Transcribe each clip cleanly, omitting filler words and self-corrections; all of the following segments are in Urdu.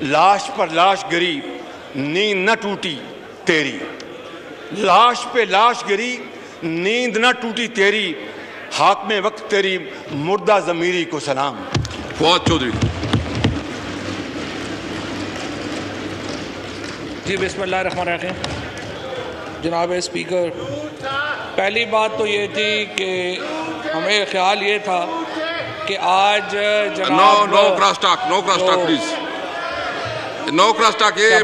لاش پر لاش گری نیند نہ ٹوٹی تیری، لاش پہ لاش گری نیند نہ ٹوٹی تیری، حاکم وقت تیری مردہ ضمیری کو سلام۔ فواد چودھری۔ جی بسم اللہ الرحمن الرحیم۔ جناب اسپیکر، پہلی بات تو یہ تھی کہ ہمیں خیال یہ تھا کہ آج جناب no cross talk please, no cross talk, یہ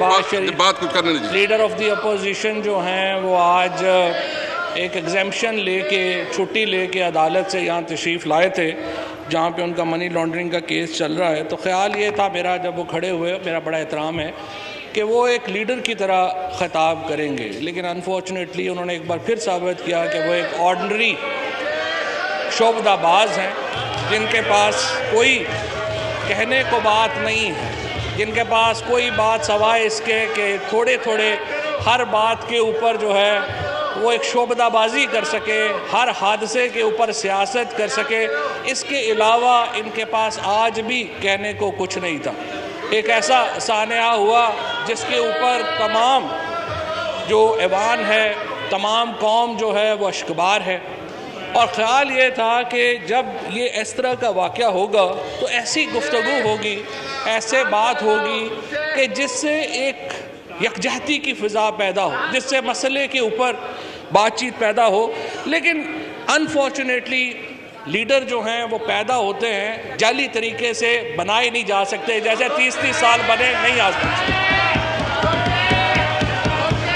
بات کچھ کرنے دیجیے۔ لیڈر آف دی اپوزیشن جو ہیں وہ آج ایک ایگزیمپشن لے کے، چھٹی لے کے عدالت سے یہاں تشریف لائے تھے جہاں پہ ان کا منی لانڈرنگ کا کیس چل رہا ہے۔ تو خیال یہ تھا میرا، جب وہ کھڑے ہوئے، میرا بڑا احترام ہے کہ وہ ایک لیڈر کی طرح خطاب کریں گے، لیکن انفارچونیٹلی انہوں نے ایک بار پھر ثابت کیا کہ وہ ایک آرڈنری شعبدہ باز ہیں جن کے پاس کوئی کہنے کو بات نہیں ہے، جن کے پاس کوئی بات سوائے اس کے کہ تھوڑے تھوڑے ہر بات کے اوپر جو ہے وہ ایک شعبدہ بازی کر سکے، ہر حادثے کے اوپر سیاست کر سکے، اس کے علاوہ ان کے پاس آج بھی کہنے کو کچھ نہیں تھا۔ ایک ایسا سانحہ ہوا جس کے اوپر تمام جو ایوان ہے، تمام قوم جو ہے وہ اشکبار ہے، اور خیال یہ تھا کہ جب یہ اس طرح کا واقعہ ہوگا تو ایسی گفتگو ہوگی، ایسے بات ہوگی کہ جس سے ایک یکجہتی کی فضا پیدا ہو، جس سے مسئلے کے اوپر بات چیت پیدا ہو، لیکن انفارچونیٹلی لیڈر جو ہیں وہ پیدا ہوتے ہیں، جعلی طریقے سے بنائے نہیں جا سکتے، جیسے 30 سال بنے نہیں آ سکتے،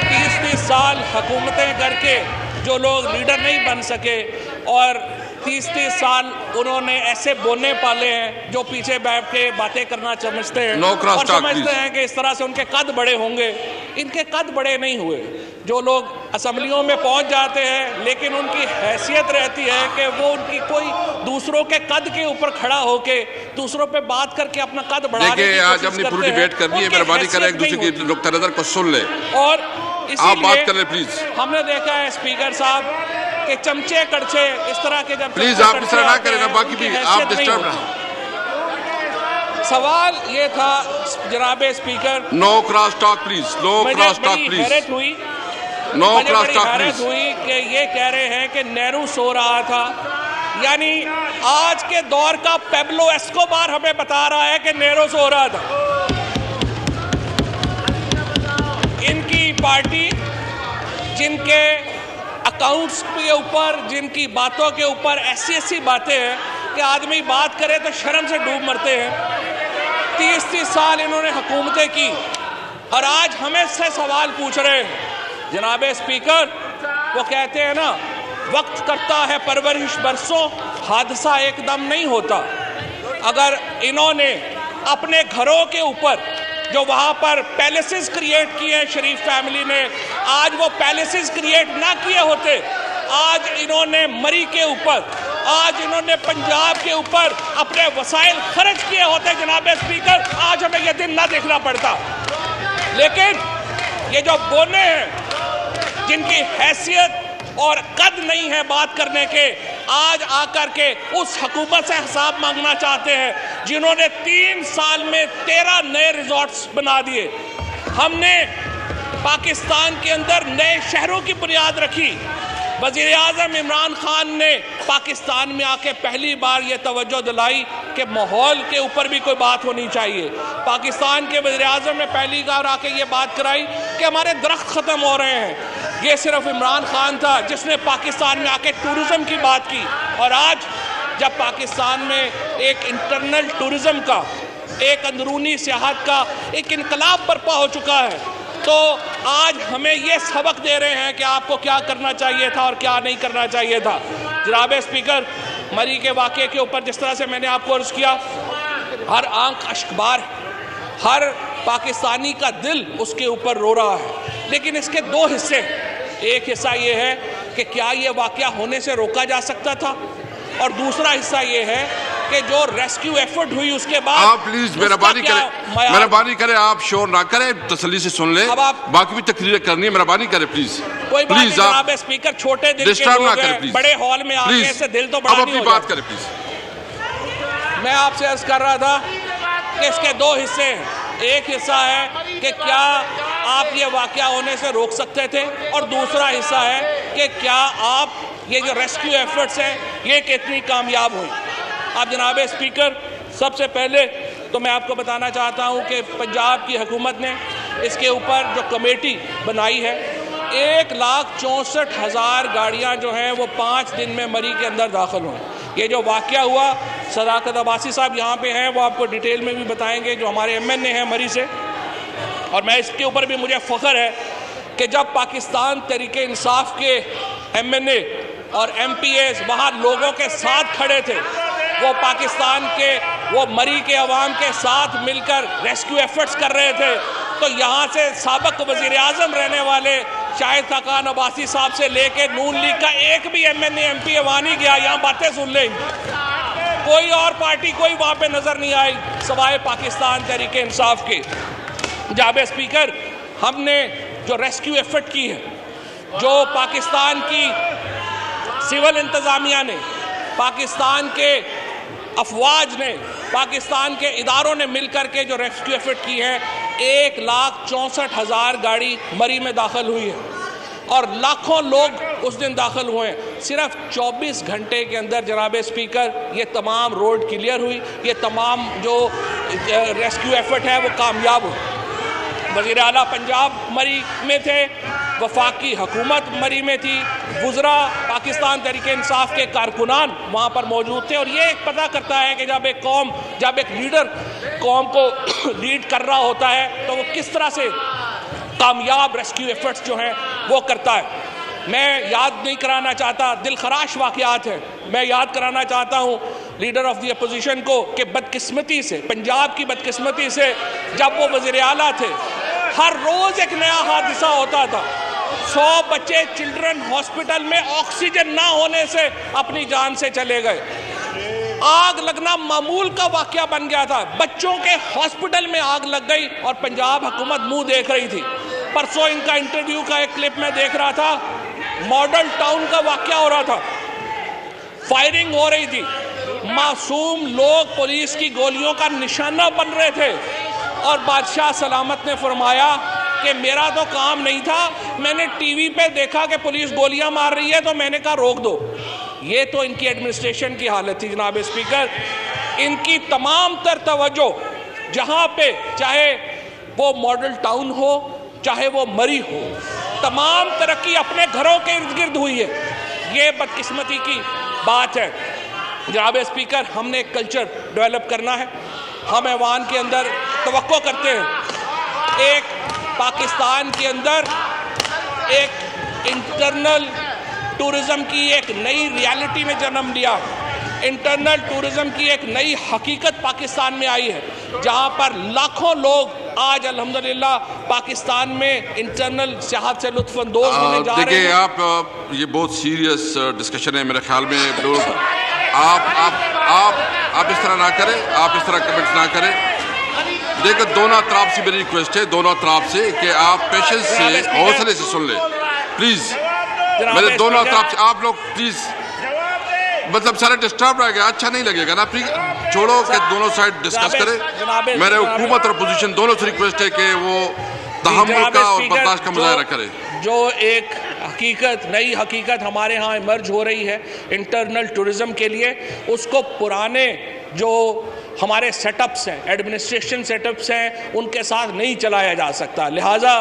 30 سال حکومتیں کر کے جو لوگ لیڈر نہیں بن سکے، اور 30 سال انہوں نے ایسے بونے پالے ہیں جو پیچھے بیٹھ کے باتیں کرنا سمجھتے ہیں اور سمجھتے ہیں کہ اس طرح سے ان کے قد بڑے ہوں گے۔ ان کے قد بڑے نہیں ہوئے۔ جو لوگ اسمبلیوں میں پہنچ جاتے ہیں لیکن ان کی حیثیت رہتی ہے کہ وہ ان کی کوئی دوسروں کے قد کے اوپر کھڑا ہو کے دوسروں پہ بات کر کے اپنا قد بڑھانے کی کوشش کرتے ہیں۔ آج اپنی پوری ڈیبیٹ کرنی ہے، مہربانی کریں ایک دوسرے کی نقطہ نظر کو سن لیں، اور آپ بات کر لیں پلیز۔ ہم نے دیکھا ہے اسپیکر صاحب کہ چمچے کڑچے اس طرح کے جب پلیز آپ اس طرح نہ کریں نا، باقی بھی آپ ڈسٹرب نہ۔ سوال یہ تھا جناب speaker, no cross talk please, no cross talk please, حیرت ہوئی، نو کراس ٹاک حیرت پلیز۔ ہوئی کہ یہ کہہ رہے ہیں کہ نہرو سو رہا تھا، یعنی آج کے دور کا پیبلو ایسکوبار ہمیں بتا رہا ہے کہ نہرو سو رہا تھا۔ ان کی پارٹی جن کے اکاؤنٹس کے اوپر، جن کی باتوں کے اوپر ایسی باتیں ہیں کہ آدمی بات کرے تو شرم سے ڈوب مرتے ہیں، 30 سال انہوں نے حکومتیں کی اور آج ہمیں سے سوال پوچھ رہے ہیں۔ جناب اسپیکر، وہ کہتے ہیں نا، وقت کرتا ہے پرورش برسوں، حادثہ ایک دم نہیں ہوتا۔ اگر انہوں نے اپنے گھروں کے اوپر جو وہاں پر پیلیسز کریٹ کیے ہیں شریف فیملی نے، آج وہ پیلیسز کریٹ نہ کیے ہوتے، آج انہوں نے مری کے اوپر، آج انہوں نے پنجاب کے اوپر اپنے وسائل خرچ کیے ہوتے، جناب اسپیکر، آج ہمیں یہ دن نہ دیکھنا پڑتا۔ لیکن یہ جو بونے ہیں جن کی حیثیت اور قد نہیں ہے بات کرنے کے، آج آ کر کے اس حکومت سے حساب مانگنا چاہتے ہیں جنہوں نے 3 سال میں 13 نئے ریزورٹس بنا دیے۔ ہم نے پاکستان کے اندر نئے شہروں کی بنیاد رکھی۔ وزیر اعظم عمران خان نے پاکستان میں آ کے پہلی بار یہ توجہ دلائی کہ ماحول کے اوپر بھی کوئی بات ہونی چاہیے۔ پاکستان کے وزیر اعظم نے پہلی بار آ کے یہ بات کرائی کہ ہمارے درخت ختم ہو رہے ہیں۔ یہ صرف عمران خان تھا جس نے پاکستان میں آ کے ٹورزم کی بات کی، اور آج جب پاکستان میں ایک انٹرنل ٹورزم کا، ایک اندرونی سیاحت کا ایک انقلاب برپا ہو چکا ہے، تو آج ہمیں یہ سبق دے رہے ہیں کہ آپ کو کیا کرنا چاہیے تھا اور کیا نہیں کرنا چاہیے تھا۔ جناب اسپیکر، مری کے واقعے کے اوپر جس طرح سے میں نے آپ کو عرض کیا، ہر آنکھ اشکبار ہے، ہر پاکستانی کا دل اس کے اوپر رو رہا ہے، لیکن اس کے 2 حصے ہیں۔ ایک حصہ یہ ہے کہ کیا یہ واقعہ ہونے سے روکا جا سکتا تھا، اور دوسرا حصہ یہ ہے کہ جو ریسکیو ایفرٹ ہوئی اس کے بعد آپ پلیز مہربانی کریں، آپ شور نہ کریں، تسلی سے سن لیں، باقی بھی تقریر کرنی ہے، مہربانی کریں پلیز۔ کوئی بات نہیں جناب اسپیکر، چھوٹے دل کے لوگ ہیں، بڑے ہال میں آگے سے دل تو بڑا نہیں ہو جائے۔ اب اپنی بات کریں پلیز۔ میں آپ سے عرض کر رہا تھا کہ اس کے 2 حصے ہیں۔ ایک حصہ ہے کہ کیا آپ یہ واقعہ ہونے سے روک سکتے تھے، اور دوسرا حصہ ہے کہ کیا آپ یہ جو ریسکیو ایفرٹس ہیں یہ کتنی کامیاب ہوئی۔ اب جناب اسپیکر، سب سے پہلے تو میں آپ کو بتانا چاہتا ہوں کہ پنجاب کی حکومت نے اس کے اوپر جو کمیٹی بنائی ہے، 1,64,000 گاڑیاں جو ہیں وہ 5 دن میں مری کے اندر داخل ہوئیں۔ یہ جو واقعہ ہوا، صداقت عباسی صاحب یہاں پہ ہیں، وہ آپ کو ڈیٹیل میں بھی بتائیں گے، جو ہمارے MNA ہیں مری سے، اور میں اس کے اوپر بھی مجھے فخر ہے کہ جب پاکستان تحریک انصاف کے MNA اور MPAs وہاں لوگوں کے ساتھ کھڑے تھے، وہ پاکستان کے وہ مری کے عوام کے ساتھ مل کر ریسکیو ایفرٹس کر رہے تھے، تو یہاں سے سابق وزیر اعظم رہنے والے شاہد خاقان عباسی صاحب سے لے کے نون لیگ کا ایک بھی MNA MPA وہاں نہیں گیا، یہاں باتیں سن لیں۔ کوئی اور پارٹی کوئی وہاں پہ نظر نہیں آئی سوائے پاکستان تحریک انصاف کے۔ جناب اسپیکر، ہم نے جو ریسکیو ایفرٹ کی ہے، جو پاکستان کی سول انتظامیہ نے، پاکستان کے افواج نے، پاکستان کے اداروں نے مل کر کے جو ریسکیو ایفرٹ کی ہے، 1,64,000 گاڑی مری میں داخل ہوئی ہے، اور لاکھوں لوگ اس دن داخل ہوئے ہیں۔ صرف 24 گھنٹے کے اندر جناب اسپیکر یہ تمام روڈ کلیئر ہوئی، یہ تمام جو ریسکیو ایفرٹ ہے وہ کامیاب ہوئی۔ وزیر اعلیٰ پنجاب مری میں تھے، وفاقی حکومت مری میں تھی، وزراء پاکستان تحریک انصاف کے کارکنان وہاں پر موجود تھے، اور یہ ایک پتہ کرتا ہے کہ جب ایک لیڈر قوم کو لیڈ کر رہا ہوتا ہے تو وہ کس طرح سے کامیاب ریسکیو ایفرٹس جو ہیں وہ کرتا ہے۔ میں یاد نہیں کرانا چاہتا، دل خراش واقعات ہیں، میں یاد کرانا چاہتا ہوں لیڈر آف دی اپوزیشن کو کہ بدقسمتی سے، پنجاب کی بدقسمتی سے، جب وہ وزیر اعلیٰ تھے ہر روز ایک نیا حادثہ ہوتا تھا۔ 100 بچے چلڈرن ہاسپٹل میں آکسیجن نہ ہونے سے اپنی جان سے چلے گئے۔ آگ لگنا معمول کا واقعہ بن گیا تھا، بچوں کے ہاسپٹل میں آگ لگ گئی اور پنجاب حکومت منہ دیکھ رہی تھی۔ پرسوں ان کا انٹرویو کا ایک کلپ میں دیکھ رہا تھا، ماڈل ٹاؤن کا واقعہ ہو رہا تھا، فائرنگ ہو رہی تھی، معصوم لوگ پولیس کی گولیوں کا نشانہ بن رہے تھے، اور بادشاہ سلامت نے فرمایا کہ میرا تو کام نہیں تھا، میں نے ٹی وی پہ دیکھا کہ پولیس گولیاں مار رہی ہے تو میں نے کہا روک دو۔ یہ تو ان کی ایڈمنسٹریشن کی حالت تھی جناب اسپیکر۔ ان کی تمام تر توجہ جہاں پہ، چاہے وہ ماڈل ٹاؤن ہو چاہے وہ مری ہو، تمام ترقی اپنے گھروں کے ارد گرد ہوئی ہے۔ یہ بدقسمتی کی بات ہے جناب اسپیکر۔ ہم نے ایک کلچر ڈیولپ کرنا ہے، ہم ایوان کے اندر توقع کرتے ہیں ایک پاکستان کے اندر ایک انٹرنل ٹورزم کی ایک نئی ریالٹی میں جنم لیا، انٹرنل ٹورزم کی ایک نئی حقیقت پاکستان میں آئی ہے، جہاں پر لاکھوں لوگ آج الحمدللہ پاکستان میں انٹرنل سیاحت سے لطف اندوز ہونے جا رہے ہیں۔ دیکھیں آپ، یہ بہت سیریس ڈسکشن ہے میرے خیال میں، آپ اس طرح نہ کریں، آپ اس طرح کمنٹس نہ کریں۔ دیکھیں دونوں اطراف سے میری ریکویسٹ ہے، دونوں اطراف سے، کہ آپ پیشنس سے، حوصلے سے سن لیں پلیز۔ میرے دونوں اطراف سے آپ لوگ پلیز، مطلب سارے ڈسٹرب رہ گئے، اچھا نہیں لگے گا نا، پلیز چھوڑو کہ دونوں سائڈ ڈسکس کریں۔ میرے حکومت اور اپوزیشن دونوں سے ریکویسٹ ہے کہ وہ تحمل کا اور برداشت کا مظاہرہ کرے۔ جو ایک حقیقت، نئی حقیقت ہمارے ہاں ایمرج ہو رہی ہے انٹرنل ٹورزم کے لیے، اس کو پرانے جو ہمارے سیٹ اپس ہیں، ایڈمنسٹریشن سیٹ اپس ہیں، ان کے ساتھ نہیں چلایا جا سکتا، لہٰذا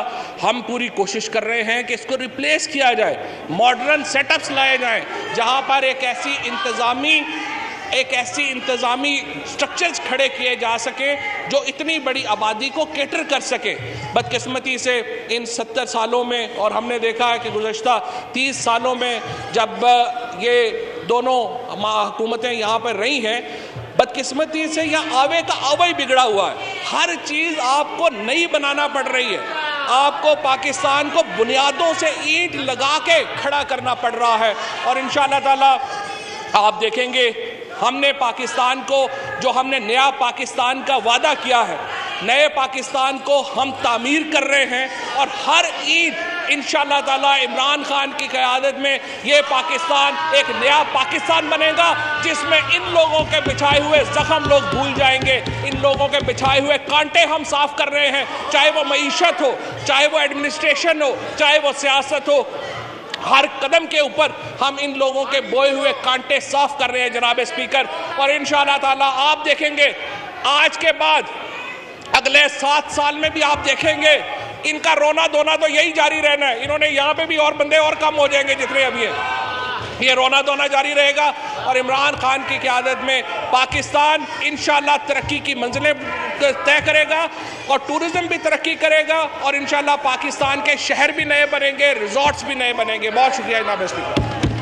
ہم پوری کوشش کر رہے ہیں کہ اس کو ریپلیس کیا جائے، ماڈرن سیٹ اپس لائے جائیں جہاں پر ایک ایسی انتظامی سٹرکچرز کھڑے کیے جا سکیں جو اتنی بڑی آبادی کو کیٹر کر سکے۔ بدقسمتی سے ان 70 سالوں میں، اور ہم نے دیکھا ہے کہ گزشتہ 30 سالوں میں جب یہ دونوں حکومتیں یہاں پر رہی ہیں، بدقسمتی سے یہاں آوے کا آوے بگڑا ہوا ہے، ہر چیز آپ کو نئی بنانا پڑ رہی ہے، آپ کو پاکستان کو بنیادوں سے اینٹ لگا کے کھڑا کرنا پڑ رہا ہے، اور انشاءاللہ تعالی آپ دیکھیں گے ہم نے پاکستان کو، جو ہم نے نیا پاکستان کا وعدہ کیا ہے، نئے پاکستان کو ہم تعمیر کر رہے ہیں، اور ہر اینٹ انشاءاللہ تعالیٰ عمران خان کی قیادت میں یہ پاکستان ایک نیا پاکستان بنے گا، جس میں ان لوگوں کے بچھائے ہوئے زخم لوگ بھول جائیں گے، ان لوگوں کے بچھائے ہوئے کانٹے ہم صاف کر رہے ہیں، چاہے وہ معیشت ہو، چاہے وہ ایڈمنسٹریشن ہو، چاہے وہ سیاست ہو، ہر قدم کے اوپر ہم ان لوگوں کے بوئے ہوئے کانٹے صاف کر رہے ہیں جناب اسپیکر۔ اور انشاءاللہ تعالیٰ آپ دیکھیں گے آج کے بعد اگلے 7 سال میں بھی آپ دیکھیں گے ان کا رونا دھونا تو یہی جاری رہنا ہے۔ انہوں نے یہاں پہ بھی اور بندے اور کم ہو جائیں گے جتنے ابھی ہیں، یہ رونا دھونا جاری رہے گا، اور عمران خان کی قیادت میں پاکستان انشاءاللہ ترقی کی منزلیں طے کرے گا، اور ٹورزم بھی ترقی کرے گا، اور انشاءاللہ پاکستان کے شہر بھی نئے بنیں گے، ریزورٹس بھی نئے بنیں گے۔ بہت شکریہ جناب اسپیکر۔